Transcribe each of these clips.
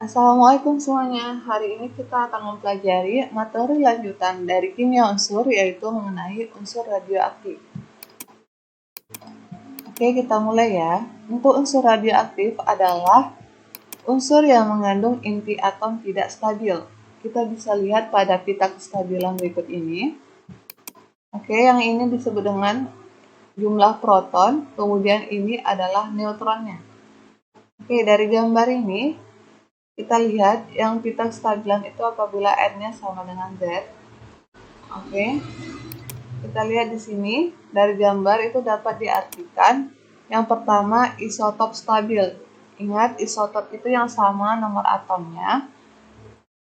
Assalamualaikum semuanya. Hari ini kita akan mempelajari materi lanjutan dari kimia unsur, yaitu mengenai unsur radioaktif. Oke, kita mulai ya. Untuk unsur radioaktif adalah unsur yang mengandung inti atom tidak stabil. Kita bisa lihat pada pita kestabilan berikut ini. Oke, yang ini disebut dengan jumlah proton, kemudian ini adalah neutronnya. Oke, dari gambar ini kita lihat yang pita kestabilan itu apabila N-nya sama dengan Z. Oke. Kita lihat di sini dari gambar itu dapat diartikan yang pertama isotop stabil. Ingat, isotop itu yang sama nomor atomnya.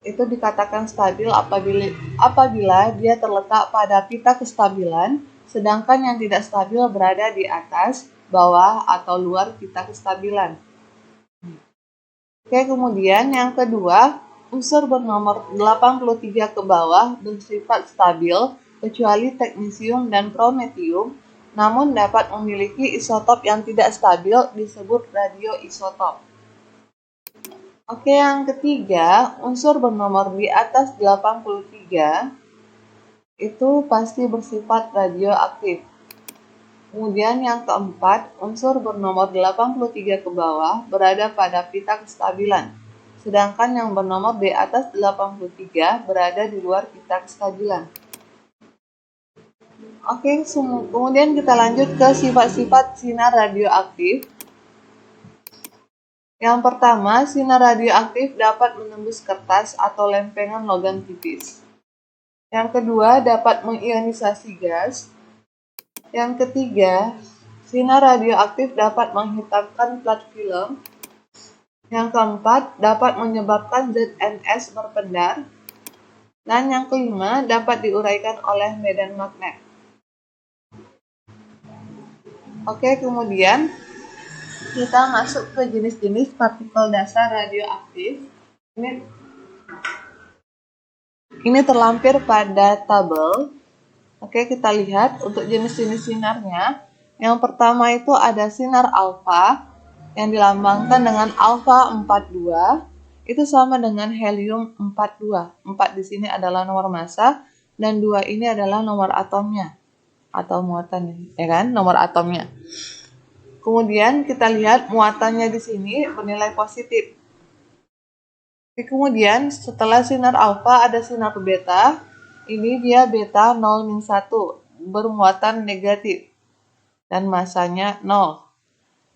Itu dikatakan stabil apabila dia terletak pada pita kestabilan, sedangkan yang tidak stabil berada di atas, bawah, atau luar pita kestabilan. Oke, kemudian yang kedua, unsur bernomor 83 ke bawah bersifat stabil kecuali teknisium dan prometium, namun dapat memiliki isotop yang tidak stabil disebut radioisotop. Oke, yang ketiga, unsur bernomor di atas 83 itu pasti bersifat radioaktif. Kemudian yang keempat, unsur bernomor 83 ke bawah berada pada pita kestabilan. Sedangkan yang bernomor di atas 83 berada di luar pita kestabilan. Oke, kemudian kita lanjut ke sifat-sifat sinar radioaktif. Yang pertama, sinar radioaktif dapat menembus kertas atau lempengan logam tipis. Yang kedua, dapat mengionisasi gas. Yang ketiga, sinar radioaktif dapat menghitamkan plat film. Yang keempat, dapat menyebabkan ZNS berpendar. Dan yang kelima, dapat diuraikan oleh medan magnet. Oke, kemudian kita masuk ke jenis-jenis partikel dasar radioaktif. Ini terlampir pada tabel. Oke, kita lihat untuk jenis-jenis sinarnya. Yang pertama itu ada sinar alfa yang dilambangkan dengan alfa 42. Itu sama dengan helium 42. 4 di sini adalah nomor massa dan 2 ini adalah nomor atomnya atau muatan, ya kan? Nomor atomnya. Kemudian kita lihat muatannya di sini bernilai positif. Kemudian setelah sinar alfa ada sinar beta. Ini dia beta 0-1 bermuatan negatif dan massanya 0.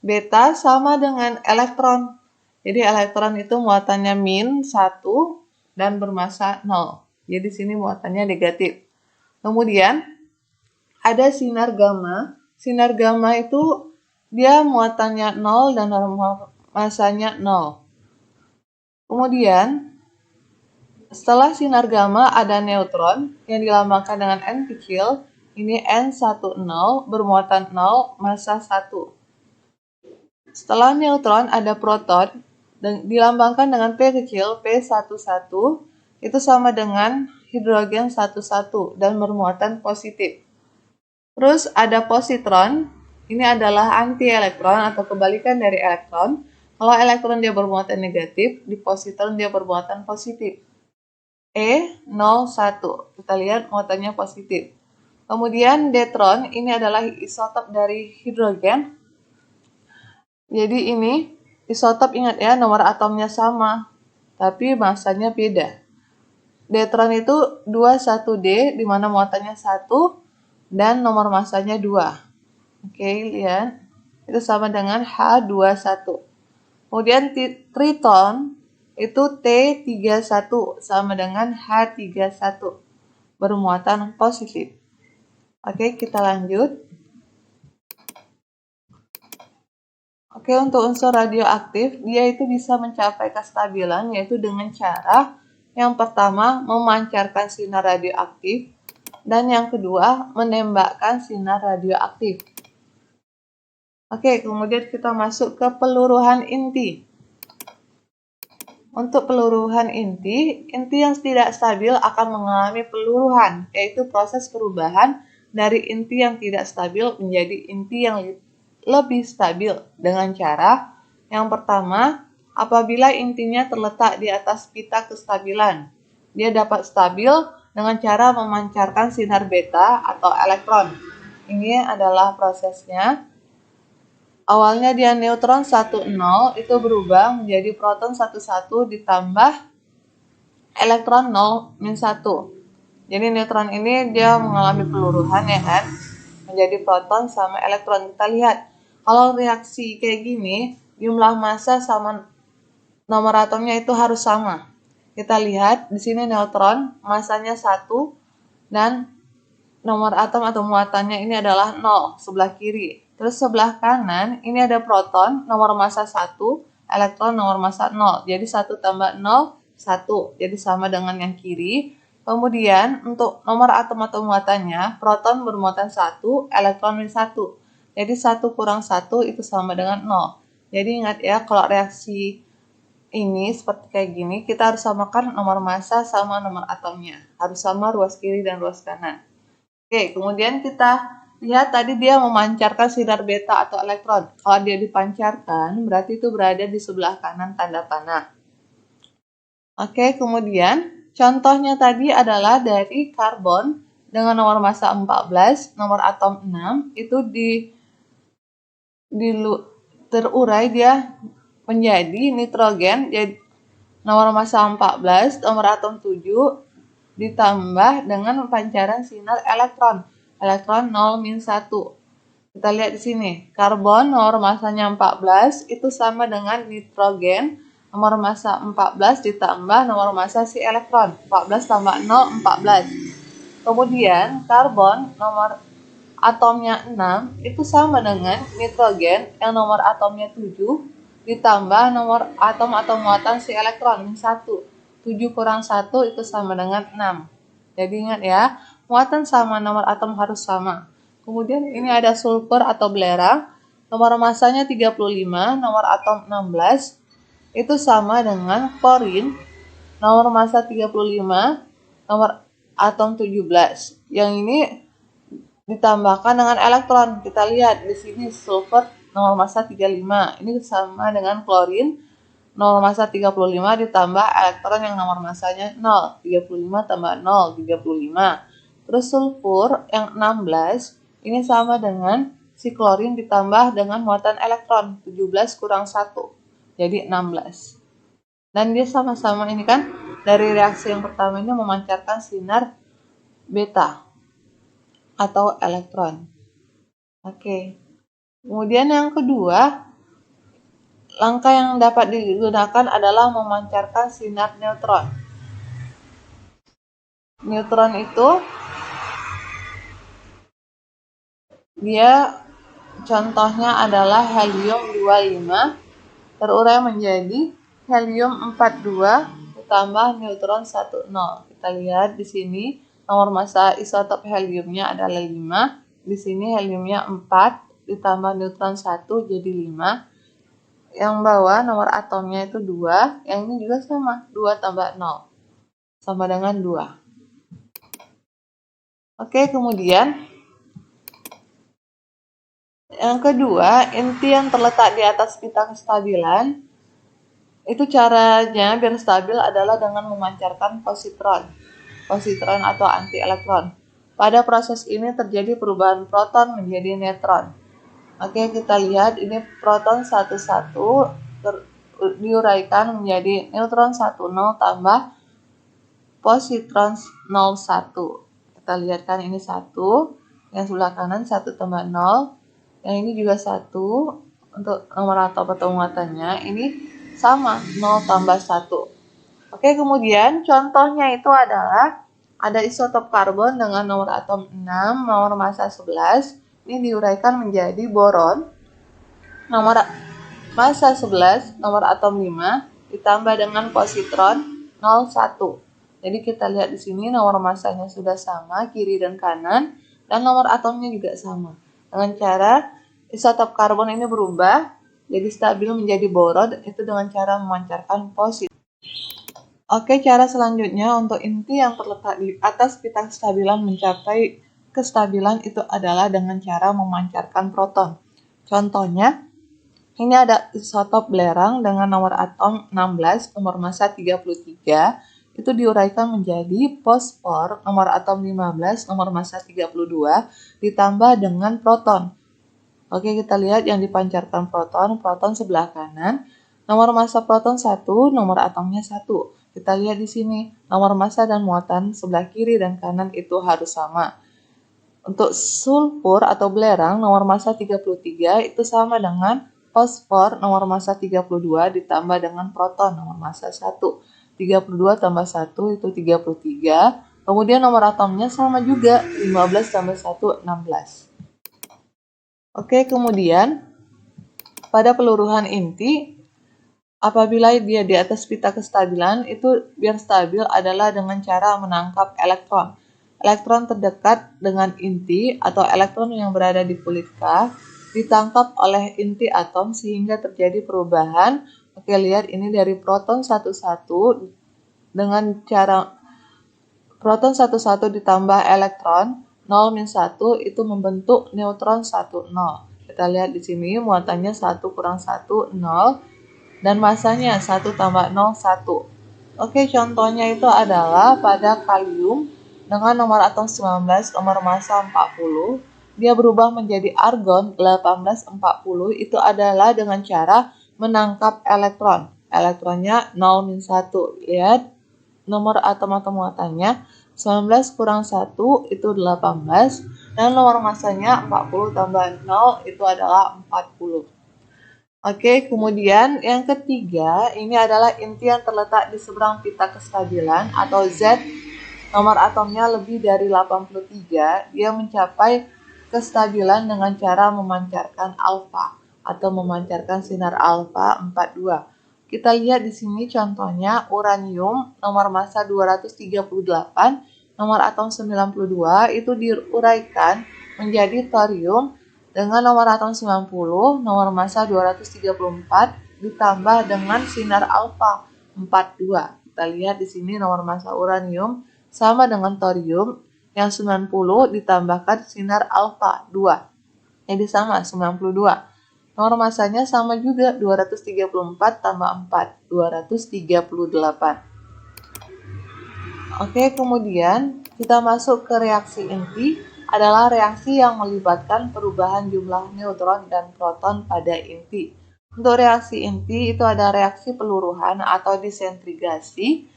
Beta sama dengan elektron. Jadi elektron itu muatannya -1 dan bermassa 0. Jadi sini muatannya negatif. Kemudian ada sinar gamma. Sinar gamma itu dia muatannya 0 dan massanya 0. Kemudian setelah sinar gamma ada neutron yang dilambangkan dengan N kecil. Ini N10 bermuatan 0, massa 1. Setelah neutron ada proton dan dilambangkan dengan P kecil, P11. Itu sama dengan hidrogen 11 dan bermuatan positif. Terus ada positron. Ini adalah anti-elektron atau kebalikan dari elektron. Kalau elektron dia bermuatan negatif, di positron dia bermuatan positif. E01, kita lihat muatannya positif. Kemudian deuteron, ini adalah isotop dari hidrogen. Jadi ini isotop, ingat ya, nomor atomnya sama, tapi massanya beda. Deuteron itu 21D, di mana muatannya 1, dan nomor massanya 2. Oke, lihat. Itu sama dengan H21. Kemudian triton itu T31 sama dengan H31 bermuatan positif. Oke, kita lanjut. Oke, untuk unsur radioaktif dia itu bisa mencapai kestabilan yaitu dengan cara yang pertama memancarkan sinar radioaktif dan yang kedua menembakkan sinar radioaktif. Oke, kemudian kita masuk ke peluruhan inti. Untuk peluruhan inti yang tidak stabil akan mengalami peluruhan, yaitu proses perubahan dari inti yang tidak stabil menjadi inti yang lebih stabil dengan cara yang pertama, apabila intinya terletak di atas pita kestabilan. Dia dapat stabil dengan cara memancarkan sinar beta atau elektron. Ini adalah prosesnya. Awalnya dia neutron 1,0 itu berubah menjadi proton 1,1 ditambah elektron 0-1. Jadi neutron ini dia mengalami peluruhan ya kan, menjadi proton sama elektron. Kita lihat kalau reaksi kayak gini, jumlah massa sama nomor atomnya itu harus sama. Kita lihat di sini neutron massanya 1 dan nomor atom atau muatannya ini adalah 0 sebelah kiri. Terus sebelah kanan ini ada proton nomor massa 1, elektron nomor massa 0. Jadi 1 tambah 0, 1. Jadi sama dengan yang kiri. Kemudian untuk nomor atom atau muatannya, proton bermuatan 1, elektron 1. Jadi 1 kurang 1 itu sama dengan 0. Jadi ingat ya, kalau reaksi ini seperti kayak gini, kita harus samakan nomor massa sama nomor atomnya. Harus sama ruas kiri dan ruas kanan. Oke, kemudian kita lihat tadi dia memancarkan sinar beta atau elektron. Kalau dia dipancarkan, berarti itu berada di sebelah kanan tanda panah. Oke, kemudian contohnya tadi adalah dari karbon dengan nomor massa 14, nomor atom 6, itu terurai dia menjadi nitrogen, jadi nomor massa 14, nomor atom 7, ditambah dengan pancaran sinar elektron 0-1. Kita lihat di sini, karbon nomor massanya 14 itu sama dengan nitrogen nomor massa 14 ditambah nomor massa si elektron, 14 tambah 0, 14. Kemudian karbon nomor atomnya 6 itu sama dengan nitrogen yang nomor atomnya 7 ditambah nomor atom atau muatan si elektron 1. 7 kurang 1 itu sama dengan 6. Jadi ingat ya, muatan sama nomor atom harus sama. Kemudian ini ada sulfur atau belerang, nomor massanya 35, nomor atom 16, itu sama dengan klorin, nomor massa 35, nomor atom 17. Yang ini ditambahkan dengan elektron. Kita lihat di sini sulfur nomor massa 35. Ini sama dengan klorin nomor massa 35 ditambah elektron yang nomor massanya 0. 35 tambah 0, 35. Terus sulfur yang 16 ini sama dengan si klorin ditambah dengan muatan elektron 17 kurang 1. Jadi 16. Dan dia sama-sama ini kan dari reaksi yang pertama ini memancarkan sinar beta atau elektron. Oke. Kemudian yang kedua, langkah yang dapat digunakan adalah memancarkan sinar neutron. Neutron itu dia contohnya adalah helium 25 terurai menjadi helium 42 ditambah neutron 10. Kita lihat di sini nomor massa isotop heliumnya adalah 5. Di sini heliumnya 4 ditambah neutron 1 jadi 5. Yang bawah nomor atomnya itu 2, yang ini juga sama, 2 tambah 0. Sama dengan 2. Oke, kemudian yang kedua, inti yang terletak di atas pita kestabilan, itu caranya biar stabil adalah dengan memancarkan positron atau anti-elektron. Pada proses ini terjadi perubahan proton menjadi neutron. Oke, kita lihat ini proton 11 diuraikan menjadi neutron 10 tambah positron 01. Kita lihat kan ini 1, yang sebelah kanan 1 tambah 0, yang ini juga 1, untuk nomor atom atau muatannya ini sama 0 tambah 1. Oke, kemudian contohnya itu adalah ada isotop karbon dengan nomor atom 6, nomor massa 11, ini diuraikan menjadi boron, nomor massa 11, nomor atom 5, ditambah dengan positron 01. Jadi kita lihat di sini nomor massanya sudah sama, kiri dan kanan, dan nomor atomnya juga sama. Dengan cara isotop karbon ini berubah, jadi stabil menjadi boron, itu dengan cara memancarkan positron. Oke, cara selanjutnya untuk inti yang terletak di atas pita kestabilan mencapai kestabilan itu adalah dengan cara memancarkan proton. Contohnya, Ini ada isotop belerang dengan nomor atom 16, nomor massa 33, itu diuraikan menjadi fosfor, nomor atom 15, nomor massa 32, ditambah dengan proton. Oke, kita lihat yang dipancarkan proton sebelah kanan, nomor massa proton 1, nomor atomnya 1. Kita lihat di sini, nomor massa dan muatan sebelah kiri dan kanan itu harus sama. Untuk sulfur atau belerang, nomor massa 33 itu sama dengan fosfor nomor massa 32 ditambah dengan proton nomor massa 1. 32 tambah 1 itu 33. Kemudian nomor atomnya sama juga, 15 tambah 1, 16. Oke, kemudian pada peluruhan inti, apabila dia di atas pita kestabilan, itu biar stabil adalah dengan cara menangkap elektron. Elektron terdekat dengan inti atau elektron yang berada di kulit K ditangkap oleh inti atom sehingga terjadi perubahan. Oke, lihat ini dari proton 11 dengan cara proton 11 ditambah elektron 0-1 itu membentuk neutron 10. Kita lihat di sini muatannya 1 kurang 1, 0, dan masanya 1 tambah 0, 1. Oke, contohnya itu adalah pada kalium dengan nomor atom 19, nomor massa 40, dia berubah menjadi argon 1840, itu adalah dengan cara menangkap elektron. Elektronnya 0-1. Lihat nomor atom atau muatannya 19 kurang 1 itu 18, dan nomor massanya 40 tambah 0 itu adalah 40. Oke, kemudian yang ketiga, ini adalah inti yang terletak di seberang pita kestabilan atau Z. Nomor atomnya lebih dari 83, dia mencapai kestabilan dengan cara memancarkan alfa atau memancarkan sinar alfa 42. Kita lihat di sini contohnya uranium nomor massa 238, nomor atom 92 itu diuraikan menjadi thorium dengan nomor atom 90, nomor massa 234 ditambah dengan sinar alfa 42. Kita lihat di sini nomor massa uranium sama dengan thorium, yang 90 ditambahkan sinar alfa 2. Jadi sama 92. Nomor massanya sama juga 234 tambah 4, 238. Oke, kemudian kita masuk ke reaksi inti, adalah reaksi yang melibatkan perubahan jumlah neutron dan proton pada inti. Untuk reaksi inti itu ada reaksi peluruhan atau disentrigasi,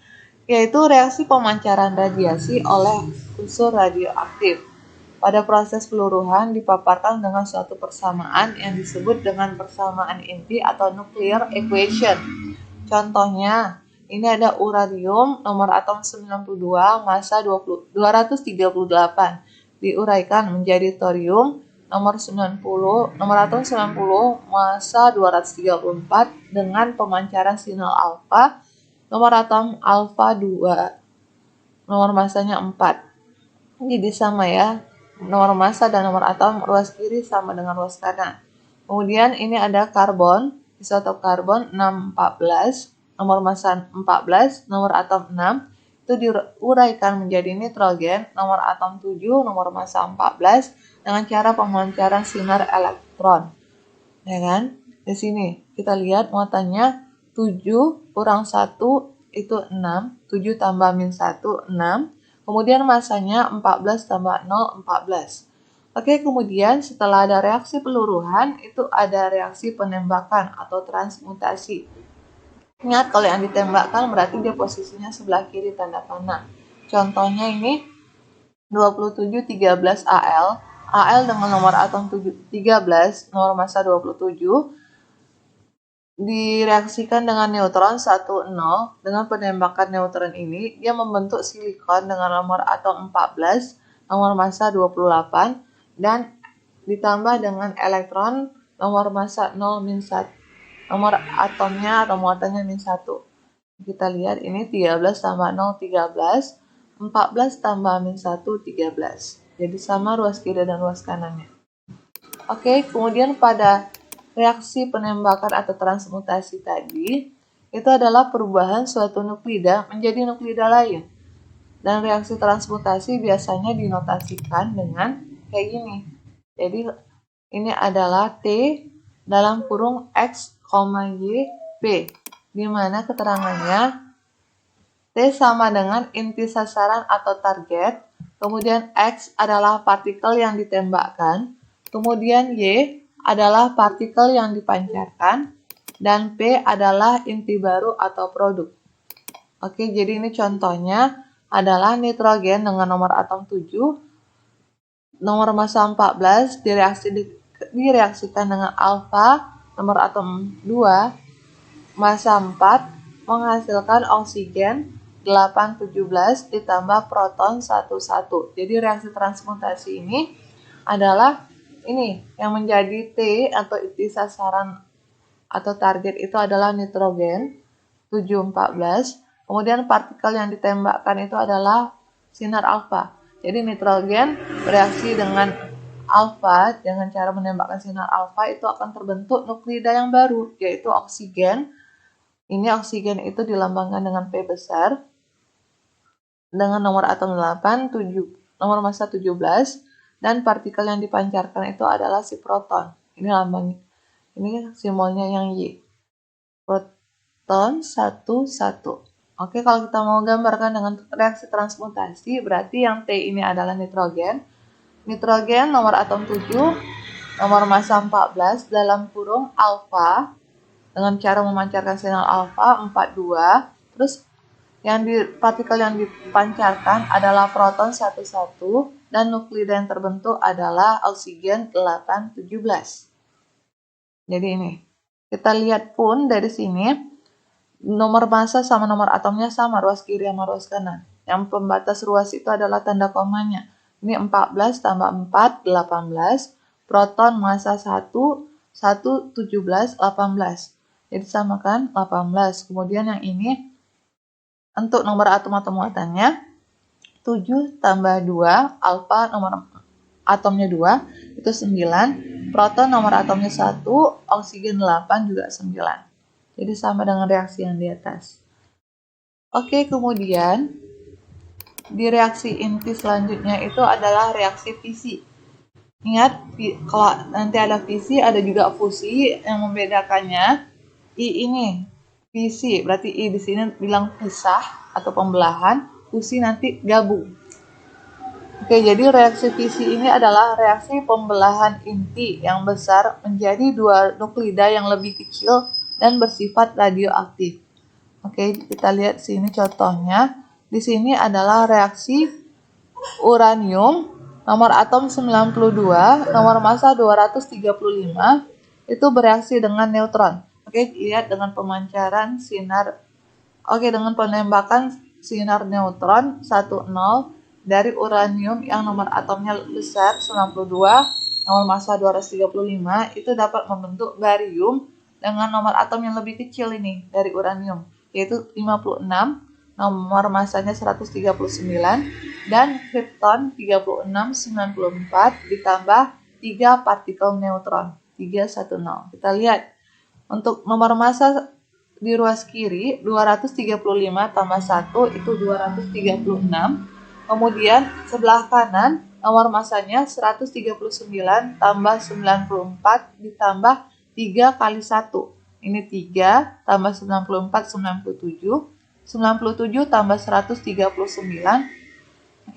yaitu reaksi pemancaran radiasi oleh unsur radioaktif. Pada proses peluruhan dipaparkan dengan suatu persamaan yang disebut dengan persamaan inti atau nuclear equation. Contohnya, ini ada uranium nomor atom 92 massa 238 diuraikan menjadi thorium nomor atom 90 massa 234 dengan pemancaran sinyal alfa, nomor atom alfa 2, nomor massanya 4. Jadi sama ya, nomor massa dan nomor atom ruas kiri sama dengan ruas kanan. Kemudian ini ada karbon, isotop karbon 614, nomor massa 14, nomor atom 6, itu diuraikan menjadi nitrogen, nomor atom 7, nomor massa 14, dengan cara pemancaran sinar elektron. Ya kan? Di sini kita lihat muatannya 7 kurang 1 itu 6, 7 tambah min 1, 6. Kemudian masanya 14 tambah 0, 14. Oke, kemudian setelah ada reaksi peluruhan, itu ada reaksi penembakan atau transmutasi. Ingat, kalau yang ditembakkan berarti dia posisinya sebelah kiri tanda panah. Contohnya ini 2713 Al. Al dengan nomor atom 13, nomor massa 27, direaksikan dengan neutron 10. Dengan penembakan neutron ini, dia membentuk silikon dengan nomor atom 14, nomor massa 28, dan ditambah dengan elektron nomor massa 0-1. Nomor atomnya atau muatannya min 1. Kita lihat ini 13 tambah 0, 13. 14 tambah min 1, 13. Jadi sama ruas kiri dan ruas kanannya. Oke, kemudian pada reaksi penembakan atau transmutasi tadi, itu adalah perubahan suatu nuklida menjadi nuklida lain. Dan reaksi transmutasi biasanya dinotasikan dengan kayak gini. Jadi ini adalah T dalam kurung X, Y, P, di mana keterangannya T sama dengan inti sasaran atau target, kemudian X adalah partikel yang ditembakkan, kemudian Y adalah partikel yang dipancarkan, dan P adalah inti baru atau produk. Oke, jadi ini contohnya adalah nitrogen dengan nomor atom 7, nomor massa 14 direaksikan dengan alfa, nomor atom 2, massa 4, menghasilkan oksigen 817 ditambah proton 11. Jadi reaksi transmutasi ini adalah ini yang menjadi T atau inti sasaran atau target itu adalah nitrogen 714. Kemudian partikel yang ditembakkan itu adalah sinar alfa. Jadi nitrogen bereaksi dengan alfa dengan cara menembakkan sinar alfa itu akan terbentuk nuklida yang baru, yaitu oksigen. Ini oksigen itu dilambangkan dengan P besar dengan nomor atom 8, nomor massa 17, dan partikel yang dipancarkan itu adalah si proton. Ini lambang, ini simbolnya yang Y. Proton 1, 1. Oke, kalau kita mau gambarkan dengan reaksi transmutasi, berarti yang T ini adalah nitrogen. Nitrogen nomor atom 7, nomor massa 14 dalam kurung alfa dengan cara memancarkan sinar alfa 42. Terus partikel yang dipancarkan adalah proton 11 dan nuklida yang terbentuk adalah oksigen 817. Jadi ini kita lihat pun dari sini nomor massa sama nomor atomnya sama, ruas kiri sama ruas kanan. Yang pembatas ruas itu adalah tanda komanya. Ini 14 tambah 4, 18. Proton massa 1, 1, 17, 18. Jadi sama kan 18. Kemudian yang ini untuk nomor atom atau muatannya 7 tambah 2, alfa nomor atomnya 2, itu 9. Proton nomor atomnya 1, oksigen 8 juga 9. Jadi sama dengan reaksi yang di atas. Oke, kemudian di reaksi inti selanjutnya itu adalah reaksi fisi. Ingat, kalau nanti ada fisi, ada juga fusi. Yang membedakannya I ini fisi, berarti I di sini bilang pisah atau pembelahan, fusi nanti gabung. Oke, jadi reaksi fisi ini adalah reaksi pembelahan inti yang besar menjadi dua nuklida yang lebih kecil dan bersifat radioaktif. Oke, kita lihat sini contohnya. Di sini adalah reaksi uranium nomor atom 92, nomor massa 235, itu bereaksi dengan neutron. Oke, lihat dengan pemancaran sinar. Oke, dengan penembakan sinar neutron 10 dari uranium yang nomor atomnya besar 92, nomor massa 235, itu dapat membentuk barium dengan nomor atom yang lebih kecil ini dari uranium, yaitu 56, nomor massanya 139, dan krypton 3694 ditambah 3 partikel neutron 310. Kita lihat untuk nomor massa di ruas kiri 235 tambah 1 itu 236. Kemudian sebelah kanan nomor massanya 139 tambah 94 ditambah 3 kali 1. Ini 3 tambah 94, 97. 97 tambah 139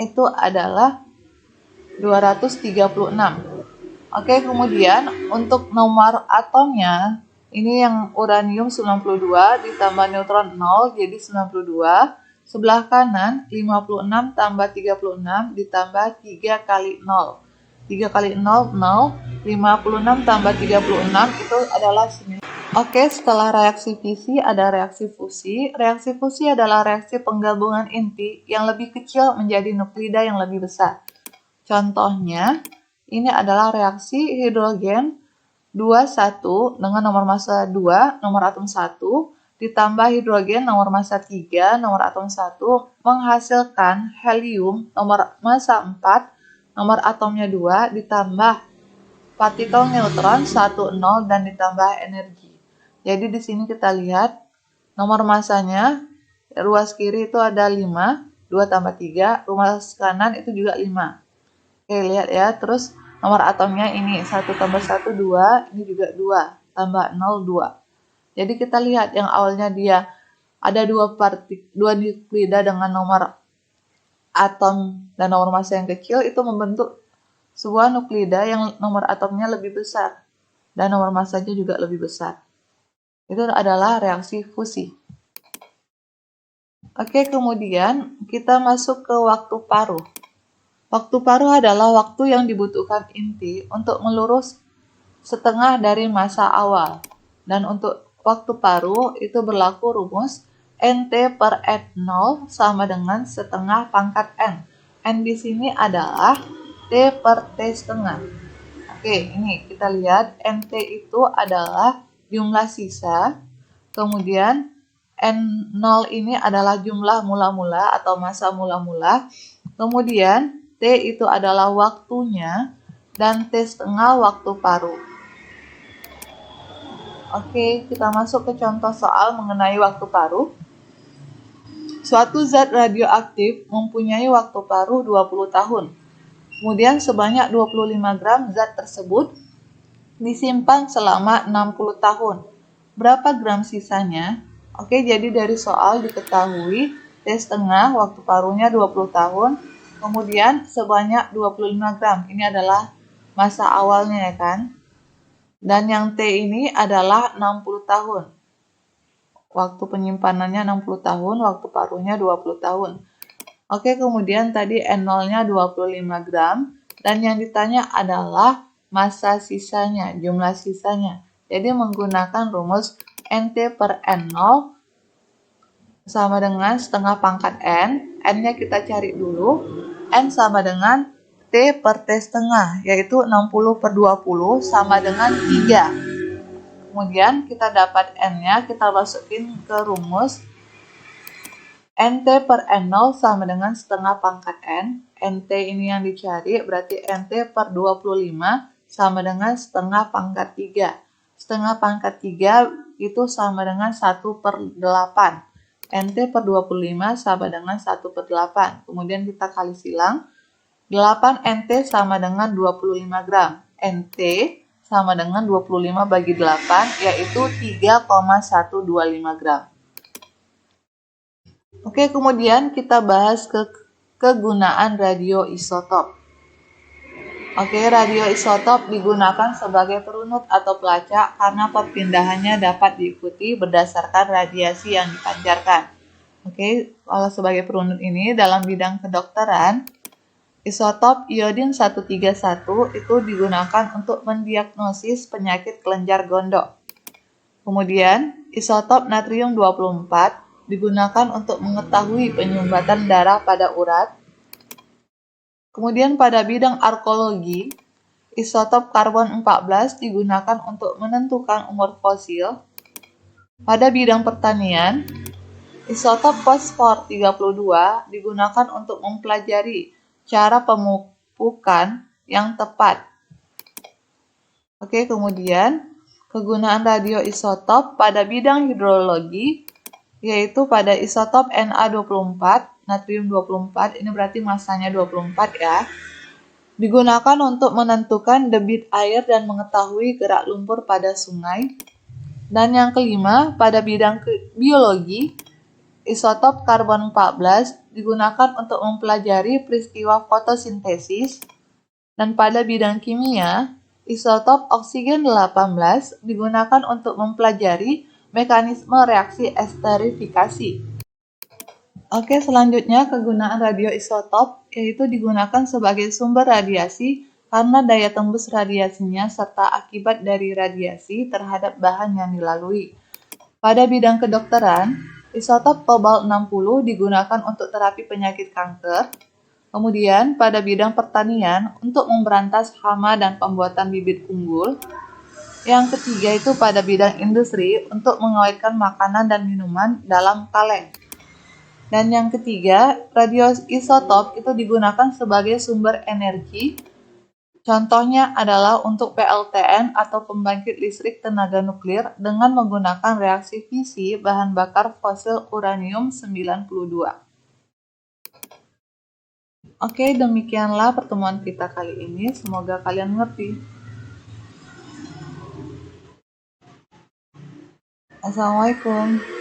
itu adalah 236. Oke, kemudian untuk nomor atomnya, ini yang uranium 92 ditambah neutron 0 jadi 92. Sebelah kanan 56 tambah 36 ditambah 3 kali 0. 3 kali 0, 0. 56 tambah 36 itu adalah 9. Oke, setelah reaksi fisi ada reaksi fusi. Reaksi fusi adalah reaksi penggabungan inti yang lebih kecil menjadi nuklida yang lebih besar. Contohnya, ini adalah reaksi hidrogen 21 dengan nomor massa 2, nomor atom 1, ditambah hidrogen nomor massa 3, nomor atom 1, menghasilkan helium nomor massa 4, nomor atomnya 2, ditambah partikel neutron 1, 0, dan ditambah energi. Jadi di sini kita lihat nomor massanya, ruas kiri itu ada 5, 2 tambah 3, ruas kanan itu juga 5. Oke, lihat ya, terus nomor atomnya ini 1 tambah 1, 2, ini juga 2. ditambah 0, 2. Jadi kita lihat yang awalnya dia ada dua nuklida dengan nomor atom dan nomor massa yang kecil, itu membentuk sebuah nuklida yang nomor atomnya lebih besar dan nomor massanya juga lebih besar. Itu adalah reaksi fusi. Oke, kemudian kita masuk ke waktu paruh. Waktu paruh adalah waktu yang dibutuhkan inti untuk melurus setengah dari massa awal. Dan untuk waktu paruh itu berlaku rumus NT per N0 sama dengan setengah pangkat N. N di sini adalah T per T setengah. Oke, ini kita lihat NT itu adalah jumlah sisa, kemudian N0 ini adalah jumlah mula-mula atau massa mula-mula, kemudian T itu adalah waktunya, dan T setengah waktu paruh. Oke, kita masuk ke contoh soal mengenai waktu paruh. Suatu zat radioaktif mempunyai waktu paruh 20 tahun. Kemudian sebanyak 25 gram zat tersebut disimpan selama 60 tahun. Berapa gram sisanya? Oke, jadi dari soal diketahui T setengah waktu paruhnya 20 tahun, kemudian sebanyak 25 gram. Ini adalah masa awalnya ya kan? Dan yang T ini adalah 60 tahun. Waktu penyimpanannya 60 tahun, waktu paruhnya 20 tahun. Oke, kemudian tadi N0-nya 25 gram, dan yang ditanya adalah massa sisanya, jumlah sisanya. Jadi menggunakan rumus NT per N0 sama dengan setengah pangkat N. N-nya kita cari dulu. N sama dengan T per T setengah, yaitu 60 per 20 sama dengan 3. Kemudian kita dapat N-nya, kita masukin ke rumus. NT per N0 sama dengan setengah pangkat N. NT ini yang dicari, berarti NT per 25 sama dengan setengah pangkat 3. Setengah pangkat 3 itu sama dengan 1 per 8. NT per 25 sama dengan 1 per 8. Kemudian kita kali silang. 8 NT sama dengan 25 gram. NT sama dengan 25 bagi 8, yaitu 3,125 gram. Oke, kemudian kita bahas kegunaan radioisotop. Oke, radioisotop digunakan sebagai perunut atau pelacak karena perpindahannya dapat diikuti berdasarkan radiasi yang dipancarkan. Oke, kalau sebagai perunut ini dalam bidang kedokteran, isotop iodin 131 itu digunakan untuk mendiagnosis penyakit kelenjar gondok. Kemudian, isotop natrium 24 digunakan untuk mengetahui penyumbatan darah pada urat. Kemudian pada bidang arkologi, isotop karbon 14 digunakan untuk menentukan umur fosil. Pada bidang pertanian, isotop fosfor 32 digunakan untuk mempelajari cara pemupukan yang tepat. Oke, kemudian kegunaan radioisotop pada bidang hidrologi, yaitu pada isotop Na24, natrium 24, ini berarti massanya 24 ya, digunakan untuk menentukan debit air dan mengetahui gerak lumpur pada sungai. Dan yang kelima, pada bidang biologi, isotop karbon 14 digunakan untuk mempelajari peristiwa fotosintesis. Dan pada bidang kimia, isotop oksigen 18 digunakan untuk mempelajari mekanisme reaksi esterifikasi. Oke, selanjutnya kegunaan radioisotop, yaitu digunakan sebagai sumber radiasi karena daya tembus radiasinya serta akibat dari radiasi terhadap bahan yang dilalui. Pada bidang kedokteran, isotop kobalt 60 digunakan untuk terapi penyakit kanker. Kemudian, pada bidang pertanian, untuk memberantas hama dan pembuatan bibit unggul. Yang ketiga itu pada bidang industri, untuk mengawetkan makanan dan minuman dalam kaleng. Dan yang ketiga, radioisotop itu digunakan sebagai sumber energi. Contohnya adalah untuk PLTN atau pembangkit listrik tenaga nuklir dengan menggunakan reaksi fisi bahan bakar fosil uranium 92. Oke, demikianlah pertemuan kita kali ini. Semoga kalian mengerti. Assalamualaikum.